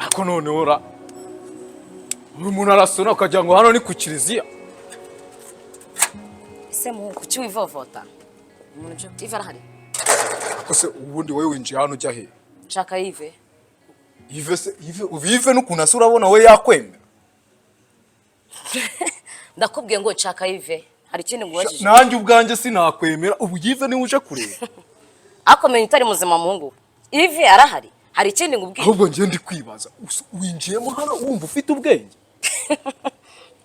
Ako none ora umuntu arasona akagira ngo hano ni ku kiliziya. Ese muhungu kuki wivovota? Umuntu je Yves arahari. Ako se ubundi wewe winjiye hano ujya he? Shaka Yves. Yves n'ukuntu asura abona we yakwemera. Ndakubwiye ngo shaka Yves. Hari ikindi ngubajije. Nanjye ubwanjye sinakwemera ubu Yves ni uje kureba. Akomeye utari muzima muhungu. Yves arahari. Hari ikindi ngubwiye. Ahubwo ngiye ndi kwibaza winjiyemo hano wumva ufite ubwenge.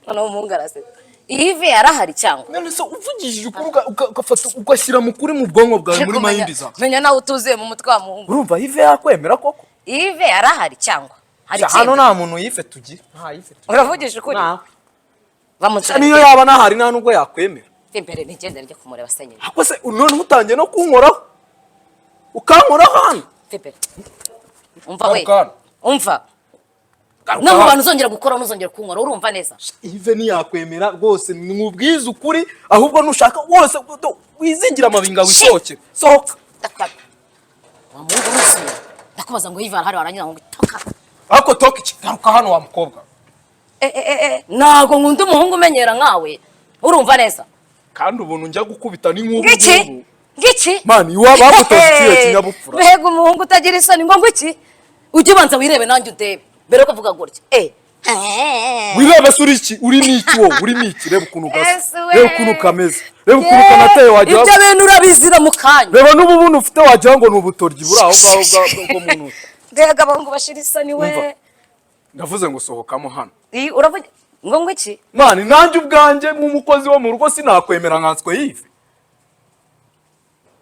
None umuhungu araseta. Yves arahari cyangwa? None se uvugishije ugafata ugashyira mu kuri mu bwonko bwawe muri mind zawe. Menya nawe utuzuye mu mutwe wa muhungu. Urumva Yves yakwemera koko? Yves arahari cyangwa? Hari ikindi. Hano nta muntu Yves tugira. Nta Yves tugira. Uravugisha ukuri? Bamutsana. Niyo yaba nahari nta nubwo yakwemera. Imbere ntigende ryo kumureba senyine. Ako se none utangiye no kunkoraho. Ukankora hano. Pepe. Umva we. Umva. No bantu uzongera gukora nuzongera kunkora urumva neza. Yves ni yakwemera rwose mwubwiza ukuri ahubwo nushaka wose wizingira amabinga wisoke. Sohoka. Wa Mungu musi. Ndakubaza ngo Yves arahari warangira ngo toka. Ako toka iki garuka hano wa mukobwa. Nago nkunda umuhungu umenyera nkawe. Urumva neza. Kandi ubuntu njya gukubita ni nk'ubu. Ngiki? Mani iwaba bagutoziye kinyabupfura. Mbega umuhungu utagira isoni ngo ngiki? Ujye banza wirebe nanjye udebe. Mbere ko kuvuga gutya. Wirebe suri iki? Uri niki wo? Uri niki? Reba ukuntu gasa. Reba ukuntu kameze. Reba ukuntu kanateye wajya. Ibyo bintu urabizira mu kanya. Reba n'ubu ufite wajya ngo nubutoryi buri aho ngaho muntu. Mbega abantu bashira isoni we. Ndavuze ngo sohokamo hano. Uravuga ngo ngiki? Mani nanjye ubwanjye nk'umukozi wo mu rugo sinakwemera nkanswe Yves.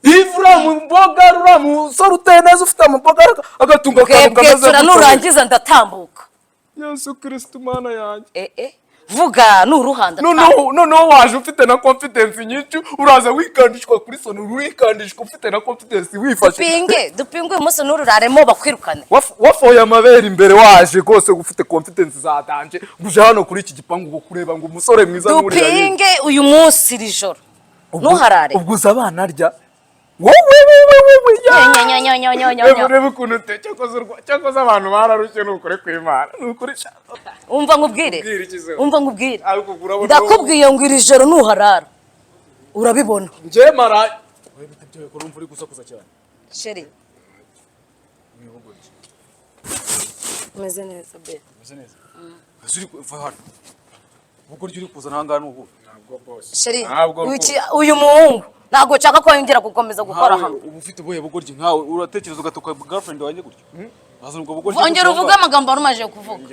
Yves uramuboga uramusora uteye neza ufite amaboga agatunga akantu kameze gutya. Nurangiza ndatambuka. Yesu Kristo mana yanjye. Vuga nuruhanda. No waje ufite na confidence nyinshi uraza wikandishwa kuri sono wikandishwa ufite na confidence wifashe. Dupinge umunsi nururaremo bakwirukane. Wafoye amabere imbere waje gose ufite confidence za danje guje hano kuri iki gipangu ngo kureba ngo umusore mwiza muri yawe. Dupinge uyu munsi rijoro. Nuharare. Ubguza abana arya. Reba ukuntu cyakoze abantu bararushye nukore kwimana nukuri. Umva nkubwire. Ndakubwiye ngo iri joro nuharara urabibona. Nje mara wewe bitebye ko urumva uri gusakuza cyane. Sheri. Meze neza be. Meze neza. Asuri kuva hano. Ubwo uri kuzana hangana ubu. Ntabwo boss. Sheri. Uyu muhungu ntabwo nshaka ko yongera gukomeza gukora hano. Ubu ufite ubuhe bugoryi nkawe uratekereza ugatuka girlfriend wanjye gutyo? Azana ubwo bugoryi. Ongera uvuga amagambo arumaje kuvuga.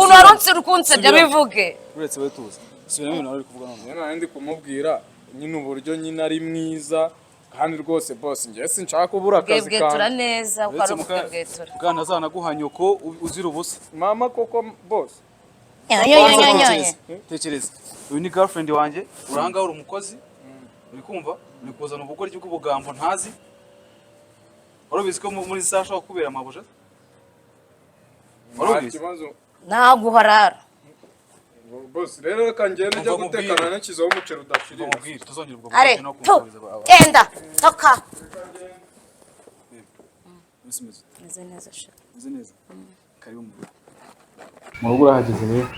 Uno aronse rukunse bya bivuge. Uretse we tuza. Sibira none ari kuvuga none. Nari kumubwira nyine uburyo nyine ari mwiza kandi rwose boss ngiye sinshaka kubura akazi kanjye. Bwetura neza ukaruvuga bwetura. Bwana azana guhanyoko uzira ubusa. Mama koko boss. Tekereza. Uyu ni girlfriend wanjye uranga uri umukozi. Uri kumva? Uri kuzana ubugoryi bw'ubugambo ntazi. Warabizi ko muri sasha kubera amabuja? Warabizi? Naguharara. Boss rero kangende njya gutekana nakizaho umucero udashirira. Mubwire tuzongera ubwo bugoryi no kubuza. Enda toka. Meze neza sha. Meze neza. Karibu mu rugo urahageze rero.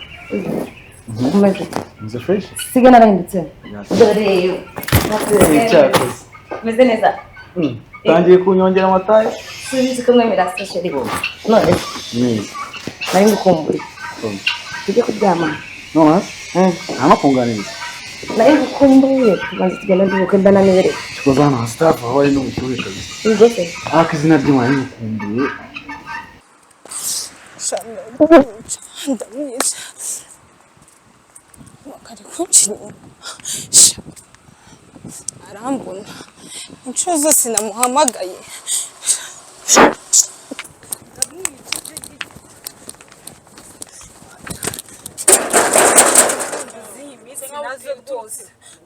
Meze fresh? Siga narahindutse. Dore cyakoze. Meze neza. Tangiye kunyongera amataye. Sinzi ko mwemera sasheri. None. Neza. Nari ngukumbuye. Tujye kuryama. None? Amakunganiriza. Nari ngukumbuye. Maze tugenda ndukunda nanibere. Tukoza hano staff aho ari no mushuri kabisa. Ngose. Akizina ry'umwana ngukumbuye. Ndamwiza. Wakari kunchinya. Arambona. Inshuro zose namuhamagaye.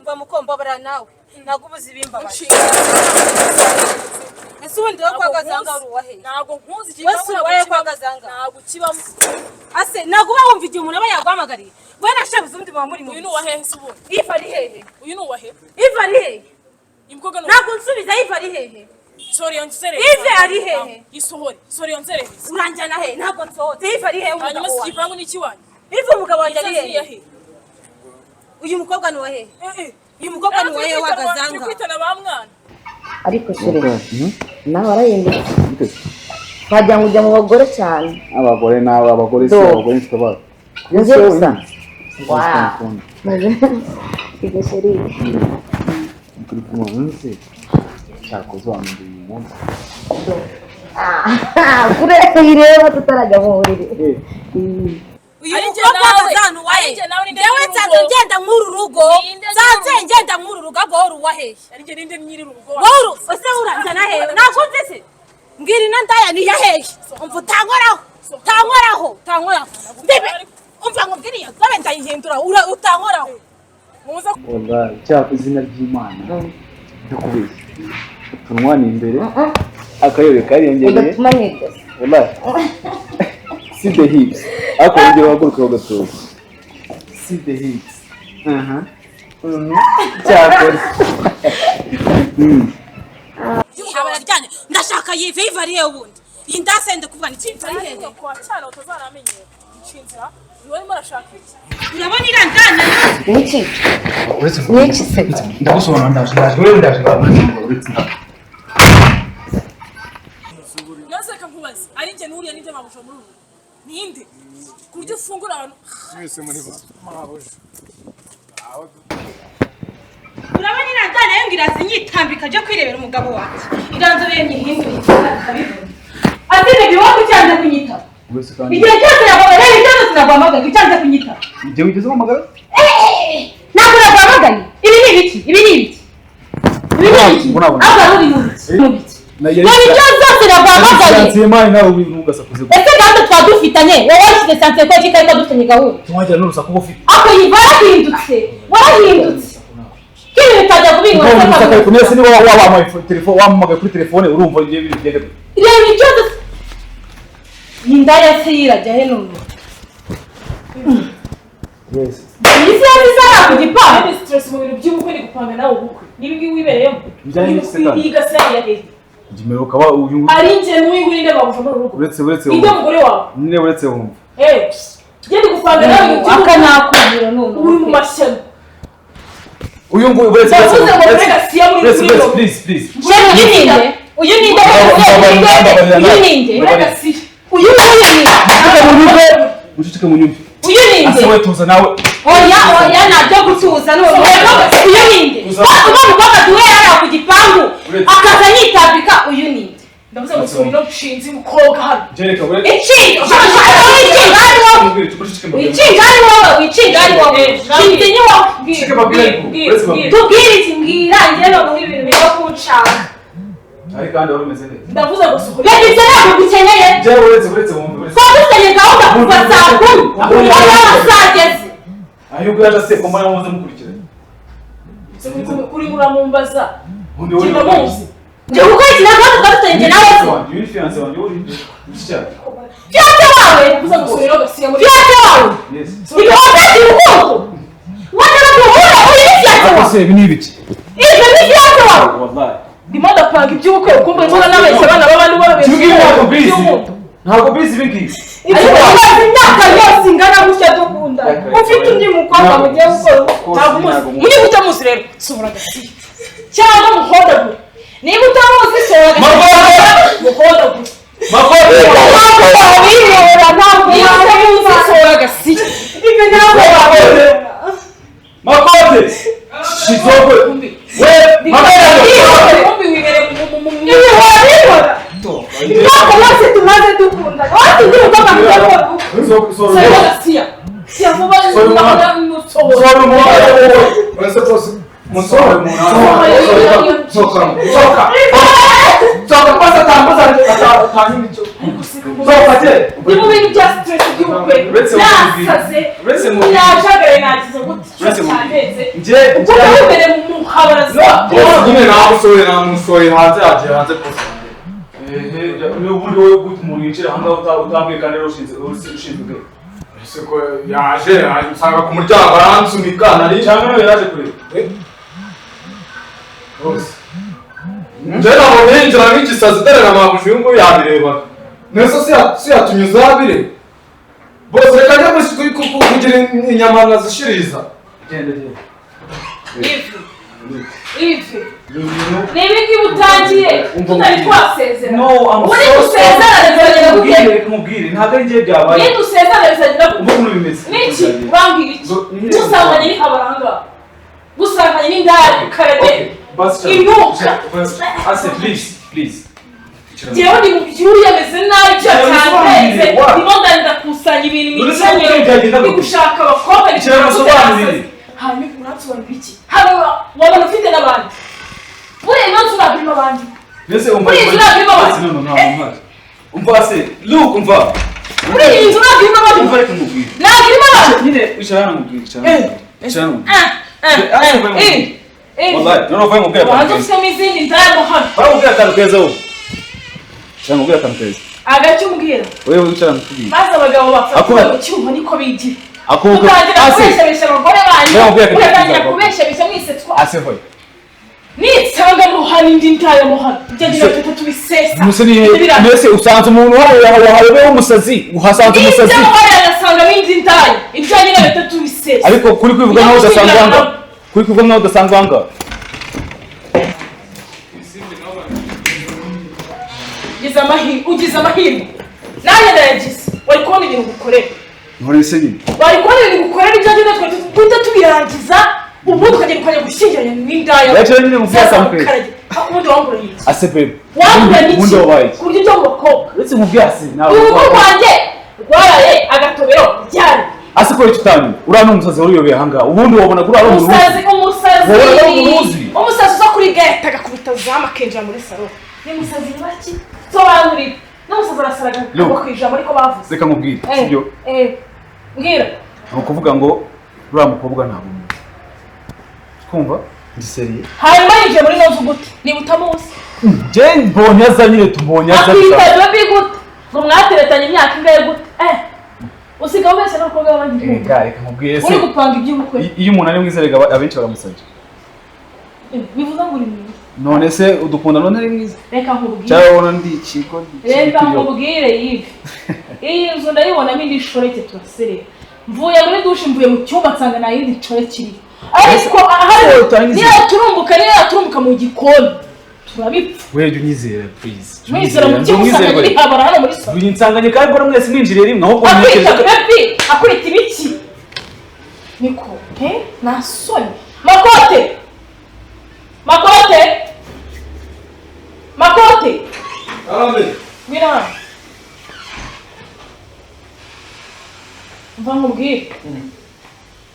Mba mukomba bara nawe. Nagubuza ibimbabaje. Ese undi wo kwagazanga uruwahe? Nago nkuzi kwagazanga. Nago kibamo. Ase nago bawumva igihe umuntu aba yagwamagariye. Wena shabuze undi mwa muri mu. Uyu nuwahe se ubundi? Ifa ari hehe? Uyu nuwahe? Ifa ari hehe? Imkoga no. Nago nsubiza ifa ari hehe? Sorry yonzere. Yves ari hehe? Isohore. Sorry yonzere. Uranjana he? Ntabwo nsohotse. Yves ari hehe? Hanyuma sigipangu ni kiwanyu. Yves umugabo wanjye ari hehe? Uyu mukobwa ni wa hehe? Uyu mukobwa ni wa hehe wagazanga? Kwitana ba mwana. ariko sure nawe arayindutse wajya ngo ujya mu bagore cyane abagore nawe abagore si abagore nitwe ba nje gusa wow igasheri kuri kumunsi cyakozwe amundi umunsi kure ireba tutarajya mu buriri uyu mukobwa wazanu wahe ndewe nsanze ngenda nkuru rugo nsanze ngenda nkuru rugo agora uwahe arije ninde nyiri rugo woru ose uranzana he nakunze se mbwira nandaya ni yahe umva tankoraho ndebe umva ngo mbwiriye zabe ndayihindura utankoraho muza wallahi cyako izina ry'Imana ndakubise tunwani imbere akayobe kariyongereye wallahi see the hips akongera waguruka ugatoza see the hips cyako abararyanye ndashaka Yves ari he wundi indasende kuvuga ni kintu ari he kwa cyane utazaramenye inshinzira niwe marashaka iki urabona irandana niki niki se ndagusobanura ndaje uretse naseka nkubaza ari nje nuriya ninde mabusha muri ubu ninde kuryo fungura abantu mwese muri ba mahoje urabona irandana yongira zinyitambika je kwirebera umugabo wacu iranzo yemye hinduye kabibona atine biwako cyanze kunyita igihe cyose yabaga rero cyose sinagwamagaye cyanze kunyita igihe wigeze umagara ntabwo nagwamagaye ibi ni ibiki aba ruri mu biki nari cyose nagwamagaye nsema nawe ugasakuze ese kandi twadufitanye wowe washyize sanse ko kika dufitanye gahunda tumwajya n'urusaku ufite ako yibahindutse warahindutse kiri bitajya kubingo saka kunese ni wa telefone wamamaga kuri telefone urumva ibyo biri byegera rero icyo indaya se irajya he none yes isi yari ku gipangu ni stress mu bintu by'ubukwe ni gupanga nawe ubukwe nibi wibereyemo igase ya hehe Jimero kaba uyu ari nje n'uyu ninde bagusha mu rugo uretse inde mugore wawe ninde uretse wumva gende gupanga nawe aka nakubwira none uri mu mashyano uyu ngo uretse please uyu ninde ucicike mu nyumba uyu ninde asawe tuza nawe oya nabyo gutuza none uyu ninde uba mukobwa duhera ku gipangu akaza yitambika uyu ninde ndavuze ngo suri no gushinza umukobwa hano jereka we tubwire iki mbwira njye no mu ibintu byo kunshaka ari kandi wari umeze neza ndavuze ngo suri yagize ntabwo gukeneye je uretse wumva ko dusenye gahunda kuva saa 10 oya sageze ayubwo yaje se komana muze mukurikiranye kuri muramumbaza undi wari muzi je uko iki nako dufitanye nawe uyu fiance wanjye uri cyane fiance wawe ndavuze ngo suri no gasiya muri fiance wawe yes ibyo wafite urukundo wajya kuhura uri fiance wawe ase ibi ni ibiki ibyo ni fiance wawe wallahi ndimo ndapanga iby'ubukwe ukumbuye mbona n'abeshya abana b'abandi borobeje ntabwo bizi ibingibi ariko umaze imyaka yose ingana gutya dukunda ufite undi mukobwa mugiye gukora ntabwo muri gute muzi rero sobora gasiya cyangwa muhodagura niba utamuzi sobora gasiya muhodagura ntabwo wabireba ntabwo muzi sobora gasiya ibi ntabwo wabireba makote shizogwe we makote ibi wabireba ntabwo bose tumaze dukunda wose undi mukobwa mugiye gukora sobora gasiya siyavuba Solo uretse kose musore soka pasa tambuza atanyini cyo soka je niba bintu bya stress by'ubukwe nasaze nashagaye nagize gute cyandeze kuko imbere mu habaraza nyine namusore hanze yagiye hanze kose ni ubundi wowe gute umuntu yicira ahangaha utambwiye kandi rero ushinzwe ese ko yaje ansanga ku muryango aransunika nari cyangwa nawe yaraje kureba bose njye ntabwo ninjira nk'igisazi dore na mabuja uyu nguyu yabirebaga neza si yatunyuze abire bose reka njye kugira inyama nazishiriza genda Yves ni ibiki utangiye tutari twasezera uri gusezera reka mubwire ntabwo ari njye byabaye ni dusezera bizagira ubu ukuntu bimeze niki bambwira iki gusanganye ni abaranga gusanganye n'indaya karebe inuka ase please jewe ndi mu byuri yameze nabi cyane ndimo ndakusanya ibintu bicyanye ndi gushaka abakobwa bisobanurire hanyuma uratsobanura iki hano wabona ufite n'abandi buriya impamvu urabirimo abandi mbese buriya inzu urabirimo abandi umva se look umva buriya inzu urabirimo abandi umva reka mubwire nabirimo abandi nyine wicara hano mubwire wicara wallahi no vaye mubwire wanze ufitemo izindi ndayamo hano baramubwira akantu keza wowe cyangwa akantu keza agacyo umbwira wewe wicara mubwire maze abagabo bafata mu cyuma niko bigira utangira kubeshabesha abagore banyu ugatangira kubeshabesha mwisetswa asehoye nitsanga muhana indi ndaya muhana ibyagira bitatu tubisesa mbese usanze umuntu wahawe w'umusazi uhasanze umusazi ibyo muhana agasanga indi ndaya ibyagira bitatu tubisesa ariko kuri kwivuga naho udasanga anga kuri kwivuga naho udasanga anga ugize amahirwe nanjye ndayagize wari kubona ibintu gukorera none se nyine wari kubona ibintu gukorera ibyagira twari duhita tubirangiza ubu tukajya gushyingiranya n'indaya yaje nyine mu byasamukwe akundi wangura iki ase bebe wangura iki ubundi wabaye ku buryo byo mu bakobwa uretse mu byasi nawe urugo rwanjye rwaraye agatobero ryari ase ko icyo uriya ni umusazi waruyobeye ahangaha ubundi wabona kuri uriya umusazi uza kuri gate agakubita zamu akinjira muri salo ni umusazi baki sobanurira n'umusazi arasaraga ngo kwijambo ariko bavuze reka mubwire sibyo mbwira ni ukuvuga ngo uriya mukobwa ntabwo muzi kumva ndi seriye hanyuma yinjiye muri nozu gute niba utamuzi je mbonye aza nyine tubonye aza akwita baby gute ngo mwateretanye imyaka ingahe gute usigaye ubeshya n'abakobwa b'abandi reka mubwire se uri gupanga iby'ubukwe iyo umuntu ari mwiza rega abenshi baramusabye bivuze ngo uri mwiza none se udukunda none ari mwiza reka nkubwire cyabona ndi ikigo reka nkubwire Yves iyi nzu ndayibonamo indi shoreke turaserera mvuye muri dushe mvuye mu cyumba nsanga nta yindi nshore kiri ariko niyo turumbuka mu gikoni turabipfa weje unyizera please mwizera mu cyumba usanga kiri habara hano muri salo winsanganye kandi bora mwese mwinjiriye rimwe ahubwo akwita baby akwita ibiki niko nasoni makote amen mira mva nkubwire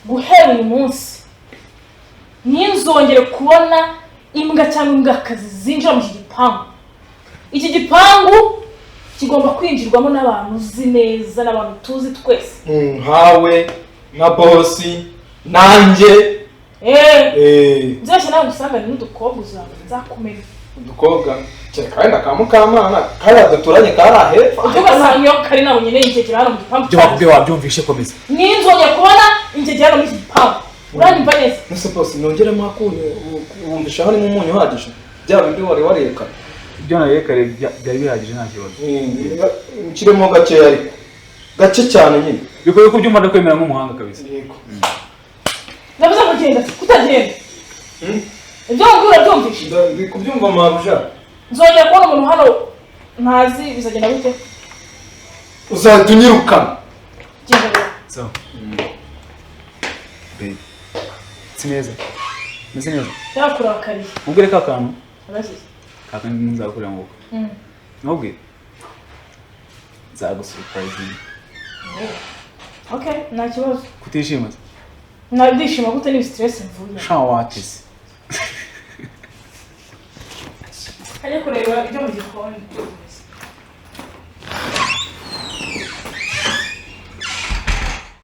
guhera uyu munsi ninzongere kubona imbwa cyangwa imbwakazi zinjira mu iki gipangu kigomba kwinjirwamo n'abantu uzi neza n'abantu tuzi twese nkawe na bosi nanjye nzashya nawe usangane n'udukobwa nzakumenya udukobwa kandi akamukamana kariya duturanye kari ahepfo ugasanga iyo kari nawe nyine ingegera hano mu gipangu byo wabyumvishe komeza ninzongera kubona ingegera hano muri iki gipangu uranyumva neza nese bosi nongeremo akunyu wumvisha harimo umunyu uhagije bya bindi wari wareka ibyo narekare byari bihagije nta kibazo nshyiremo gakeya ariko gake cyane nyine bikoye ko byumva ndakwemera nk'umuhanga kabisa yego ndavuze ngo genda kutagenda ibyo ngura byumvishe ndi kubyumva mabuja nzongera kubona umuntu hano ntazi bizagenda bite uzahita unyirukana genda rero so baby si neza meze neza yakurakariye ubwire ka kantu arasize kakandi nzakurira ngo nubwire nzagusurprise okay nta kibazo kutishima ndishima gute ni stress mvuye sha watese ajya kureba ibyo mu gikoni